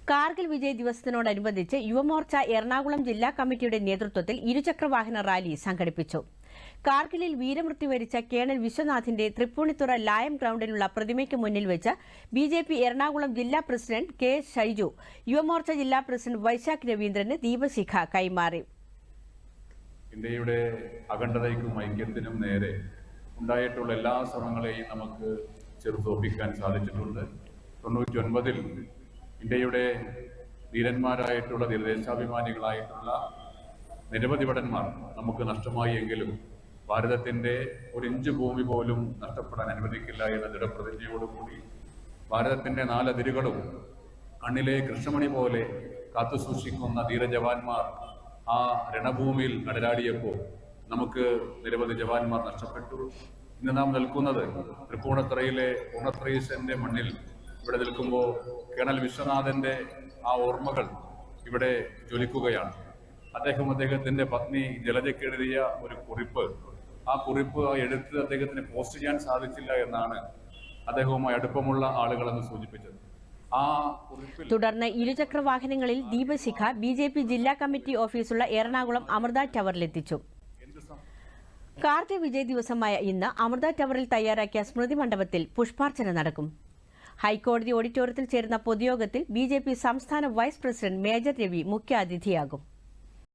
കാർഗിൽ വിജയ് ദിവസത്തിനോടനുബന്ധിച്ച് യുവമോർച്ച എറണാകുളം ജില്ലാ കമ്മിറ്റിയുടെ നേതൃത്വത്തിൽ ഇരുചക്രവാഹന റാലി സംഘടിപ്പിച്ചു. കാർഗിലിൽ വീരമൃത്യു വരിച്ച കേണൽ വിശ്വനാഥിന്റെ തൃപ്പൂണിത്തുറ ലായം ഗ്രൌണ്ടിലുള്ള പ്രതിമയ്ക്ക് മുന്നിൽ വെച്ച് ബിജെപി എറണാകുളം ജില്ലാ പ്രസിഡന്റ് കെ ഷൈജു യുവമോർച്ച ജില്ലാ പ്രസിഡന്റ് വൈശാഖ് രവീന്ദ്രന് ദീപശിഖ കൈമാറി. ഇന്ത്യയുടെ അഖണ്ഡതയ്ക്കും ഐക്യത്തിനും നേരെ ഉണ്ടായിട്ടുള്ള എല്ലാ ശ്രമങ്ങളെയും നമുക്ക് ചെറുതോപ്പിക്കാൻ സാധിച്ചിട്ടുണ്ട്. 99-ൽ ഇന്ത്യയുടെ ധീരന്മാരായിട്ടുള്ള ദേശാഭിമാനികളായിട്ടുള്ള നിരവധി ഭടന്മാർ നമുക്ക് നഷ്ടമായി എങ്കിലും ഭാരതത്തിൻ്റെ ഒരു ഇഞ്ച് ഭൂമി പോലും നഷ്ടപ്പെടാൻ അനുവദിക്കില്ല എന്ന ദൃഢപ്രതിജ്ഞയോടുകൂടി ഭാരതത്തിൻ്റെ 4 അതിരുകളും കണ്ണിലെ കൃഷ്ണമണി പോലെ കാത്തുസൂക്ഷിക്കുന്ന ധീരജവാന്മാർ ആ രണഭൂമിയിൽ അടരാടിയപ്പോൾ നമുക്ക് നിരവധി ജവാന്മാർ നഷ്ടപ്പെട്ടു. ഇന്ന് നാം നിൽക്കുന്നത് തൃപ്പൂണിത്തുറയിലെ പൂർണ്ണത്രയീശന്റെ മണ്ണിൽ ഇവിടെ നിൽക്കുമ്പോൾ കേണൽ വിശ്വനാഥന്റെ ആ ഓർമ്മകൾ ഇവിടെ ജ്വലിക്കുകയാണ്. അദ്ദേഹത്തിന്റെ പത്നി ജലജയ്ക്കെഴുതിയ ഒരു കുറിപ്പ്, ആ കുറിപ്പ് എഴുത്ത് അദ്ദേഹത്തിന് പോസ്റ്റ് ചെയ്യാൻ സാധിച്ചില്ല എന്നാണ് അദ്ദേഹവുമായി അടുപ്പമുള്ള ആളുകളെന്ന് സൂചിപ്പിച്ചത്. തുടർന്ന് ഇരുചക്രവാഹനങ്ങളിൽ ദീപശിഖ ബിജെപി ജില്ലാ കമ്മിറ്റി ഓഫീസുള്ള എറണാകുളം അമൃത ടവറിലെത്തിച്ചു. കാർഗിൽ വിജയ് ദിവസമായ ഇന്ന് അമൃത ടവറിൽ തയ്യാറാക്കിയ സ്മൃതി മണ്ഡപത്തിൽ പുഷ്പാർച്ചന നടക്കും. ഹൈക്കോടതി ഓഡിറ്റോറിയത്തിൽ ചേരുന്ന പൊതുയോഗത്തിൽ ബിജെപി സംസ്ഥാന വൈസ് പ്രസിഡന്റ് മേജർ രവി മുഖ്യാതിഥിയാകും.